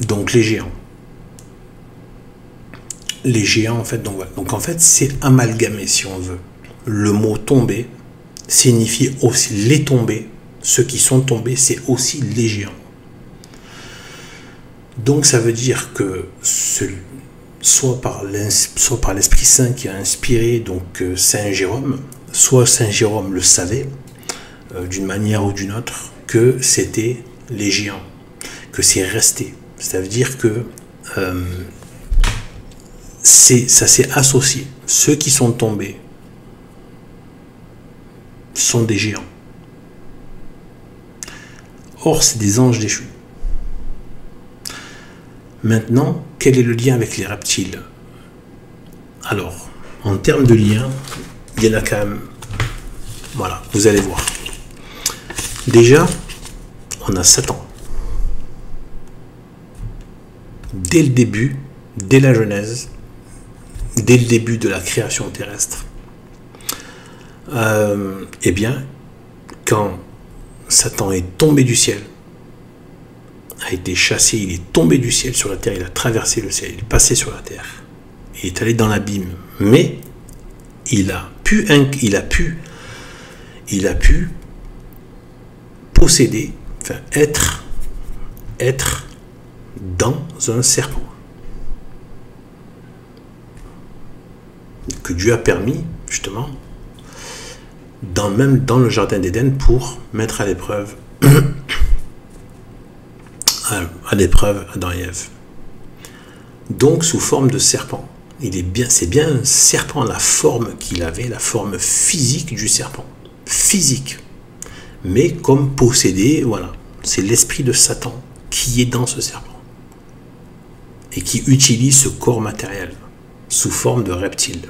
donc les géants. Les géants en fait, donc en fait c'est amalgamé si on veut. Le mot tomber signifie aussi les tombés. Ceux qui sont tombés, c'est aussi les géants. Donc ça veut dire que soit par l'Esprit Saint qui a inspiré donc Saint Jérôme, soit Saint Jérôme le savait d'une manière ou d'une autre que c'était les géants, que c'est resté. Ça veut dire que ça s'est associé. Ceux qui sont tombés sont des géants. Or, c'est des anges déchus. Maintenant, quel est le lien avec les reptiles? Alors, en termes de lien, il y en a quand même... Voilà, vous allez voir. Déjà, on a Satan. Dès le début, dès la Genèse, dès le début de la création terrestre, eh bien, quand Satan est tombé du ciel, a été chassé, il est tombé du ciel sur la terre, il a traversé le ciel, il est passé sur la terre, il est allé dans l'abîme, mais il a pu posséder, enfin être dans un serpent que Dieu a permis justement même dans le jardin d'Éden pour mettre à l'épreuve Adam et Ève. Donc sous forme de serpent. C'est bien un serpent, la forme qu'il avait, la forme physique du serpent. Physique. Mais comme possédé, voilà. C'est l'esprit de Satan qui est dans ce serpent. Et qui utilise ce corps matériel sous forme de reptile.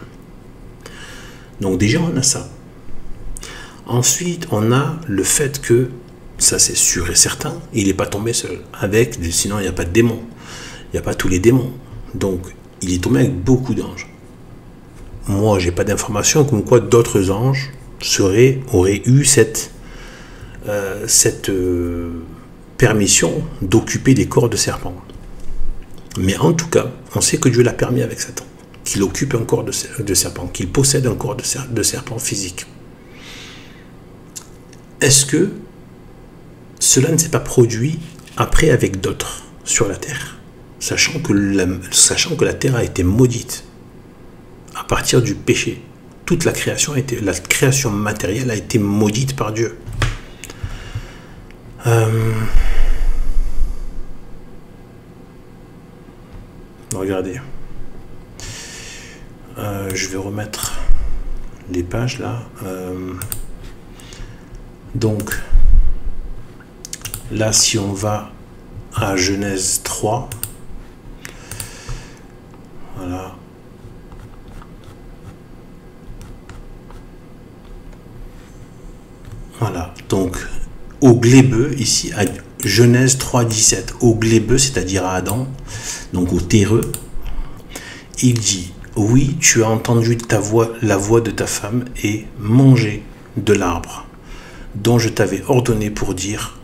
Donc déjà on a ça. Ensuite on a le fait que, ça c'est sûr et certain, il n'est pas tombé seul. Sinon il n'y a pas de démons. Il n'y a pas tous les démons. Donc il est tombé avec beaucoup d'anges. Moi j'ai pas d'informations comme quoi d'autres anges auraient eu cette permission d'occuper des corps de serpents. Mais en tout cas, on sait que Dieu l'a permis avec Satan, qu'il occupe un corps de serpent, qu'il possède un corps de serpent physique. Est-ce que cela ne s'est pas produit après avec d'autres sur la terre, sachant que la terre a été maudite à partir du péché? Toute la création matérielle a été maudite par Dieu. Regardez. Je vais remettre les pages là. Donc, là, si on va à Genèse 3, voilà. Voilà. Donc, au glébeux, ici, Genèse 3,17, au glébeux, c'est-à-dire à Adam, donc au terreux, il dit, oui, tu as entendu la voix de ta femme et mangé de l'arbre dont je t'avais ordonné pour dire,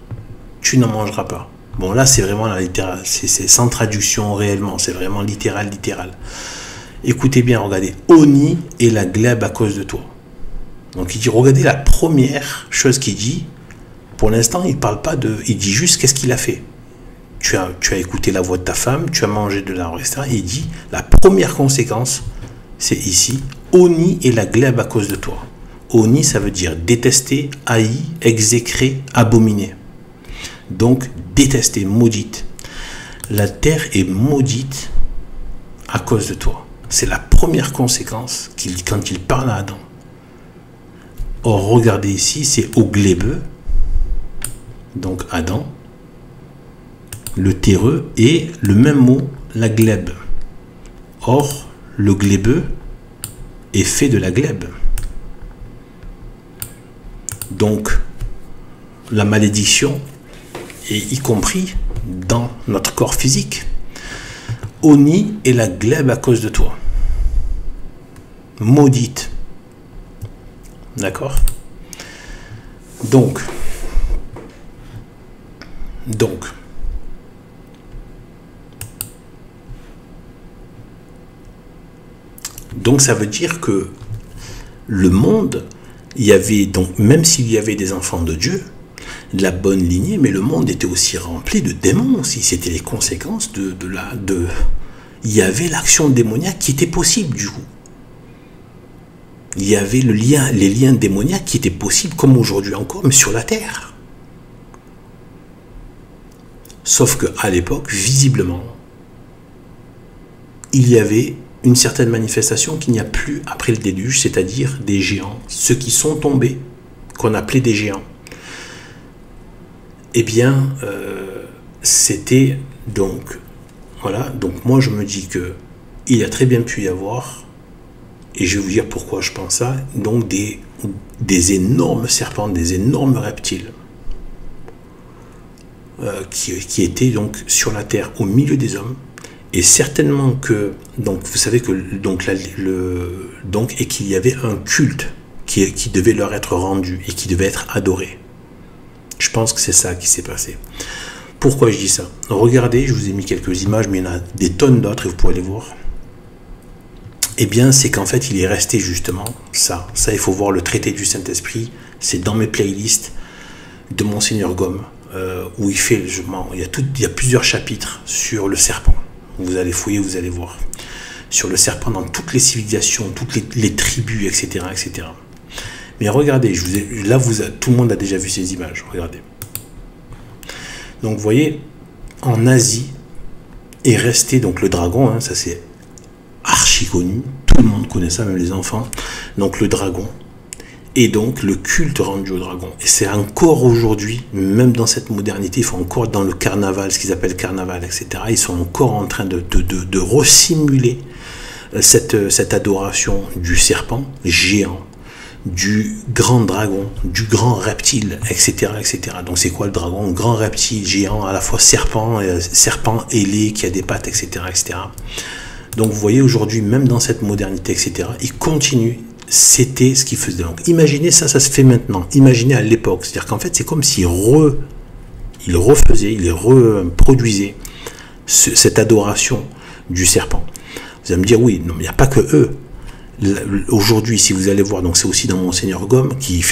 tu n'en mangeras pas. Bon, là, c'est vraiment la littérale, c'est sans traduction réellement, c'est vraiment littéral. Écoutez bien, regardez, Oni et la glèbe à cause de toi. Donc il dit, regardez la première chose qu'il dit. Pour l'instant, il parle pas de... Il dit juste qu'est-ce qu'il a fait. Tu as écouté la voix de ta femme, tu as mangé de l'arbre, etc. Et il dit, la première conséquence, c'est ici, Oni et la glèbe à cause de toi. Oni, ça veut dire détester, haï, exécrer, abominer. Donc, détester, maudite. La terre est maudite à cause de toi. C'est la première conséquence quand il parle à Adam. Or, regardez ici, c'est au glébeux. Donc Adam, le terreux, et le même mot, la glèbe. Or, le glébeux est fait de la glèbe. Donc, la malédiction est y compris dans notre corps physique. Oni est la glèbe à cause de toi. Maudite. D'accord ? Donc, ça veut dire que le monde, il y avait donc, même s'il y avait des enfants de Dieu, de la bonne lignée, mais le monde était aussi rempli de démons aussi. C'était les conséquences il y avait l'action démoniaque qui était possible du coup. Il y avait les liens démoniaques qui étaient possibles comme aujourd'hui encore, mais sur la terre. Sauf qu'à l'époque, visiblement, il y avait une certaine manifestation qu'il n'y a plus après le déluge, c'est-à-dire des géants, ceux qui sont tombés, qu'on appelait des géants. Eh bien, c'était donc, voilà, donc moi je me dis que il a très bien pu y avoir, et je vais vous dire pourquoi je pense ça, donc des énormes serpents, des énormes reptiles, qui étaient donc sur la terre, au milieu des hommes, et certainement que, donc vous savez que, et qu'il y avait un culte qui devait leur être rendu, et qui devait être adoré. Je pense que c'est ça qui s'est passé. Pourquoi je dis ça? Regardez, je vous ai mis quelques images, mais il y en a des tonnes d'autres, et vous pourrez les voir. Eh bien, c'est qu'en fait, il est resté justement ça. Ça, il faut voir le traité du Saint-Esprit. C'est dans mes playlists de Monseigneur Gaume, où il fait, il y a plusieurs chapitres sur le serpent. Vous allez fouiller, vous allez voir. Sur le serpent dans toutes les civilisations, toutes les tribus, etc., etc. Mais regardez, tout le monde a déjà vu ces images. Regardez. Donc, vous voyez, en Asie est resté donc le dragon. Hein, ça, c'est archi connu. Tout le monde connaît ça, même les enfants. Donc, le dragon. Et donc, le culte rendu au dragon. Et c'est encore aujourd'hui, même dans cette modernité, ils font encore dans le carnaval, ce qu'ils appellent carnaval, etc. Ils sont encore en train de resimuler cette adoration du serpent géant, du grand dragon, du grand reptile, etc., etc. Donc c'est quoi le dragon? Un grand reptile géant, à la fois serpent ailé qui a des pattes, etc., etc. Donc vous voyez aujourd'hui, même dans cette modernité, etc., il continue. C'était ce qu'il faisait. Donc imaginez ça se fait maintenant. Imaginez à l'époque. C'est-à-dire qu'en fait, c'est comme s'il reproduisait cette adoration du serpent. Vous allez me dire, oui, non, mais il n'y a pas que eux. Aujourd'hui, si vous allez voir, donc c'est aussi dans Monseigneur Gaume qui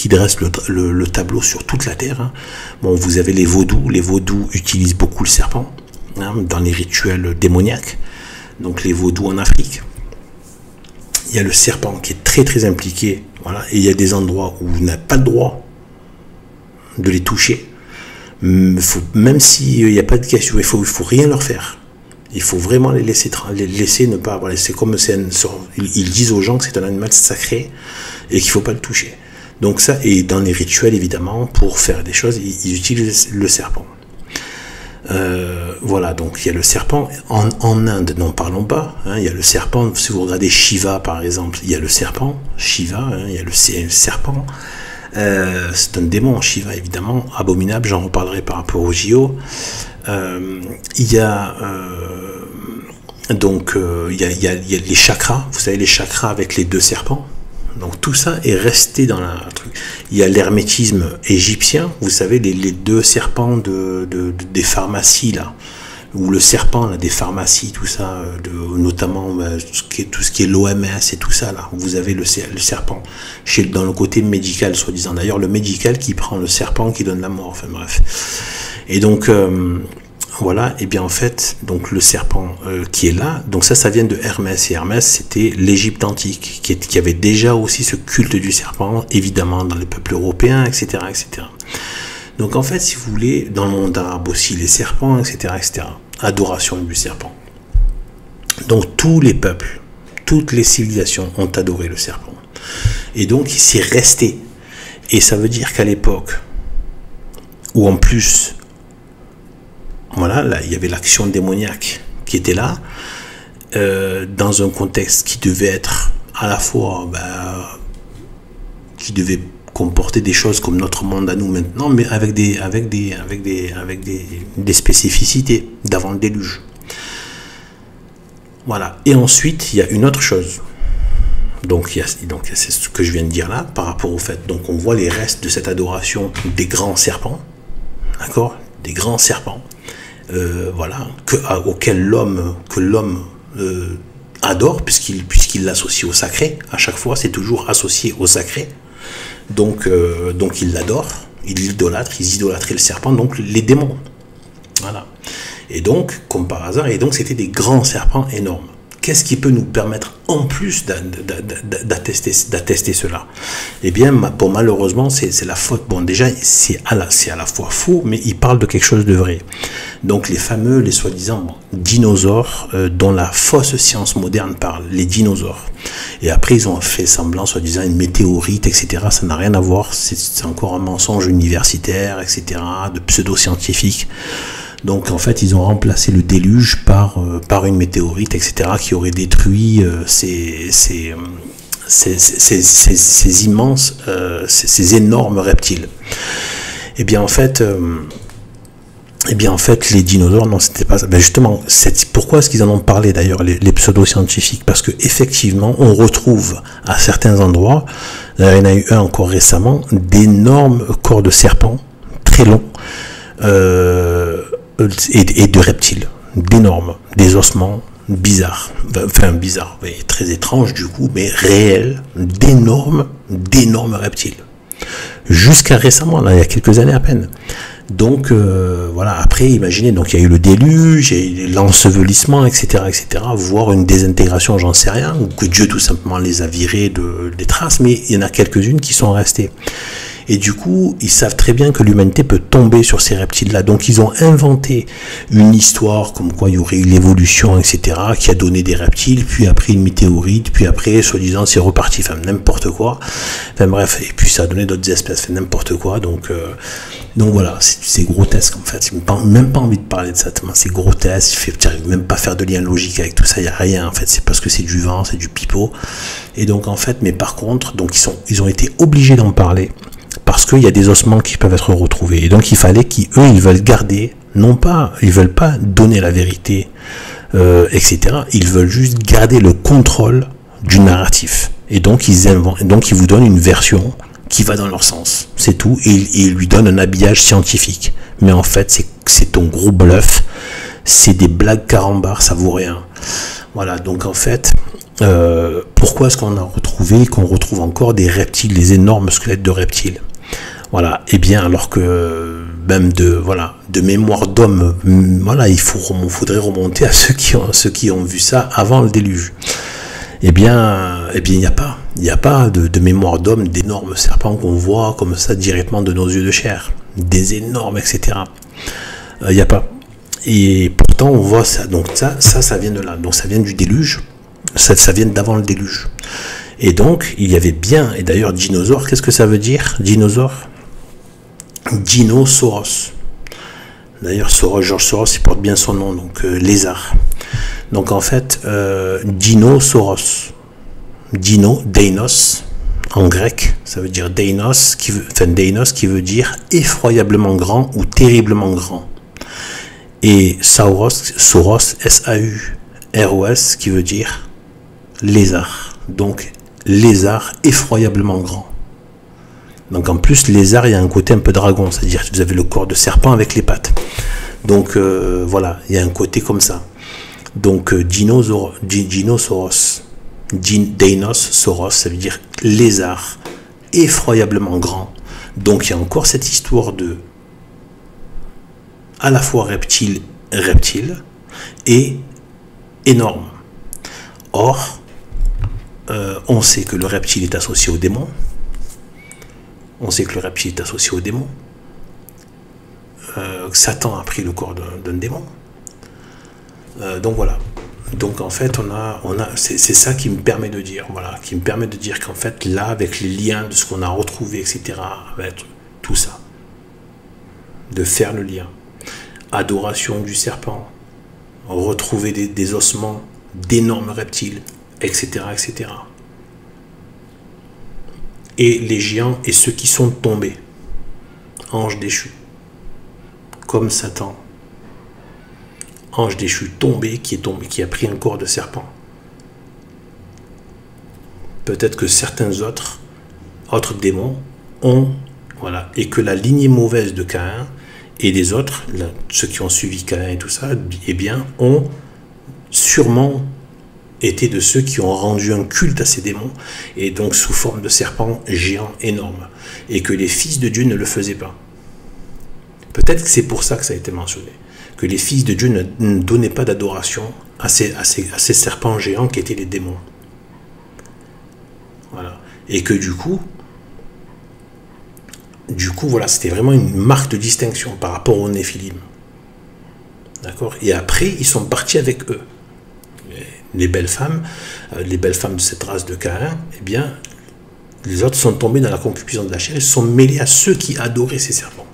dresse le tableau sur toute la terre. Hein. Bon, vous avez les vaudous. Les vaudous utilisent beaucoup le serpent dans les rituels démoniaques. Donc les vaudous en Afrique. Il y a le serpent qui est très très impliqué. Voilà, et il y a des endroits où vous n'avez pas le droit de les toucher. Même s'il n'y a pas de question, il faut rien leur faire. Il faut vraiment les laisser ne pas. Voilà, c'est comme ils disent aux gens que c'est un animal sacré et qu'il ne faut pas le toucher. Donc ça, et dans les rituels évidemment, pour faire des choses, ils utilisent le serpent. Voilà, donc il y a le serpent en Inde, n'en parlons pas. Hein, il y a le serpent. Si vous regardez Shiva par exemple, il y a le serpent Shiva. Hein, il y a le serpent C'est un démon, Shiva, évidemment, abominable, j'en reparlerai par rapport au JO. Il y a les chakras, vous savez, les chakras avec les 2 serpents. Donc tout ça est resté dans la truc. Il y a l'hermétisme égyptien, vous savez, les 2 serpents des pharmacies là, ou le serpent là, des pharmacies, tout ça, notamment tout ce qui est l'OMS et tout ça là. Vous avez le serpent dans le côté médical, soi-disant. D'ailleurs, le médical qui prend le serpent qui donne la mort. Enfin bref. Et donc voilà, et bien en fait, donc le serpent qui est là, donc ça vient de Hermès, et Hermès c'était l'Égypte antique, qui avait déjà aussi ce culte du serpent, évidemment dans les peuples européens, etc., etc. Donc en fait, si vous voulez, dans le monde arabe aussi, les serpents, etc., etc., adoration du serpent. Donc tous les peuples, toutes les civilisations ont adoré le serpent. Et donc il s'est resté. Et ça veut dire qu'à l'époque, où en plus, voilà, là, il y avait l'action démoniaque qui était là, dans un contexte qui devait être à la fois, qui devait comporter des choses comme notre monde à nous maintenant, mais avec des spécificités d'avant le déluge. Voilà. Et ensuite, il y a une autre chose. Donc c'est ce que je viens de dire là, par rapport au fait. Donc on voit les restes de cette adoration des grands serpents, d'accord, des grands serpents. Voilà, auquel l'homme adore, puisqu'il l'associe au sacré. À chaque fois, c'est toujours associé au sacré. Donc il l'adore, il l'idolâtre, ils idolâtraient le serpent, donc les démons. Voilà. Et donc, comme par hasard, c'était des grands serpents énormes. Qu'est-ce qui peut nous permettre en plus d'attester cela? Eh bien, malheureusement, c'est la faute. Bon, déjà, c'est à la fois faux, mais il parle de quelque chose de vrai. Donc, les soi-disant dinosaures, dont la fausse science moderne parle, les dinosaures. Et après, ils ont fait semblant, soi-disant, une météorite, etc. Ça n'a rien à voir. C'est encore un mensonge universitaire, etc., de pseudo-scientifique. Donc en fait, ils ont remplacé le déluge par une météorite, etc., qui aurait détruit ces immenses, ces énormes reptiles. Et bien en fait, les dinosaures, non, c'était pas ça. Ben justement, pourquoi est-ce qu'ils en ont parlé d'ailleurs, les pseudo-scientifiques? Parce que effectivement, on retrouve à certains endroits, il y en a eu un encore récemment, d'énormes corps de serpents, très longs, et de reptiles, d'énormes, des ossements bizarres, très étranges du coup, mais réels, d'énormes reptiles. Jusqu'à récemment, là, il y a quelques années à peine. Donc voilà, après, imaginez, donc il y a eu le déluge, l'ensevelissement, etc., voire une désintégration, j'en sais rien, ou que Dieu tout simplement les a virés des traces, mais il y en a quelques-unes qui sont restées. Et du coup, ils savent très bien que l'humanité peut tomber sur ces reptiles-là. Donc, ils ont inventé une histoire comme quoi il y aurait eu l'évolution, etc., qui a donné des reptiles, puis après une météorite, puis après, soi-disant, c'est reparti, enfin, n'importe quoi. Enfin, bref, et puis ça a donné d'autres espèces, enfin, n'importe quoi. Donc voilà, c'est grotesque, en fait. Même pas envie de parler de ça, c'est grotesque. J'arrive même pas à faire de lien logique avec tout ça, il n'y a rien, en fait. C'est parce que c'est du vent, c'est du pipeau. Et donc, en fait, mais par contre, donc, ils ont été obligés d'en parler. Parce qu'il y a des ossements qui peuvent être retrouvés. Et donc il fallait ils veulent garder, non pas, ils veulent pas donner la vérité, etc. Ils veulent juste garder le contrôle du narratif. Et donc ils vous donnent une version qui va dans leur sens. C'est tout. Et ils lui donnent un habillage scientifique. Mais en fait, c'est ton gros bluff. C'est des blagues carambars, ça vaut rien. Voilà, donc en fait, pourquoi est-ce qu'on retrouve encore des reptiles, des énormes squelettes de reptiles? Voilà, et bien alors que même de mémoire d'homme, voilà, faudrait remonter à ceux qui ont vu ça avant le déluge. Eh bien, il n'y a pas de mémoire d'homme, d'énormes serpents qu'on voit comme ça directement de nos yeux de chair, des énormes, etc. Il n'y a pas. Et pourtant, on voit ça. Donc ça vient de là. Donc ça vient du déluge. Ça vient d'avant le déluge. Et donc, il y avait bien, et d'ailleurs, dinosaure, qu'est-ce que ça veut dire, dinosaure? Dinosaurus. D'ailleurs, George Soros, il porte bien son nom, donc lézard. Donc en fait, Dinosaurus. Dainos, en grec, ça veut dire Deinos, Deinos qui veut dire effroyablement grand ou terriblement grand. Et Sauros, S-A-U-R-O-S, qui veut dire lézard. Donc, lézard effroyablement grand. Donc, en plus, lézard, il y a un côté un peu dragon, c'est-à-dire que vous avez le corps de serpent avec les pattes. Donc, voilà, il y a un côté comme ça. Donc, Deinos, Soros, ça veut dire lézard effroyablement grand. Donc, il y a encore cette histoire de à la fois reptile et énorme. Or, on sait que le reptile est associé au démon. Satan a pris le corps d'un démon. Donc voilà. Donc en fait, c'est ça qui me permet de dire, voilà, qu'en fait, là, avec les liens de ce qu'on a retrouvé, etc., avec tout ça, de faire le lien. Adoration du serpent, retrouver des ossements d'énormes reptiles, etc., etc. Et les géants et ceux qui sont tombés, anges déchus, comme Satan, ange déchu tombé, qui a pris un corps de serpent. Peut-être que certains autres démons ont, voilà, et que la lignée mauvaise de Caïn et des autres, ceux qui ont suivi Caïn et tout ça, eh bien, ont sûrement été de ceux qui ont rendu un culte à ces démons, et donc sous forme de serpents géants énormes, et que les fils de Dieu ne le faisaient pas. Peut-être que c'est pour ça que ça a été mentionné, que les fils de Dieu ne donnaient pas d'adoration à ces serpents géants qui étaient les démons. Voilà. Et que du coup, voilà, c'était vraiment une marque de distinction par rapport aux Néphilim. D'accord? Et après, ils sont partis avec eux. Les belles femmes de cette race de Caïn, eh bien, les autres sont tombés dans la concupiscence de la chair, ils sont mêlés à ceux qui adoraient ces serpents.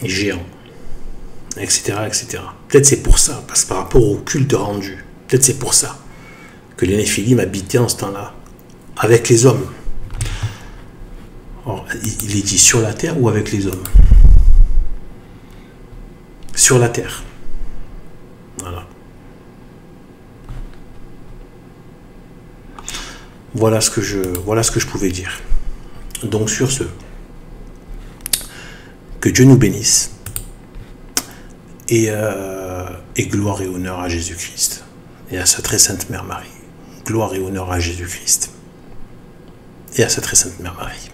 Géants, etc., etc. Peut-être c'est pour ça, parce que par rapport au culte rendu, peut-être c'est pour ça que les Néphilim habitaient en ce temps-là, avec les hommes. Or, il est dit sur la terre ou avec les hommes? Sur la terre. Voilà. Voilà ce que je pouvais dire. Donc sur ce, que Dieu nous bénisse et gloire et honneur à Jésus-Christ et à sa très sainte Mère Marie. Gloire et honneur à Jésus-Christ et à sa très sainte Mère Marie.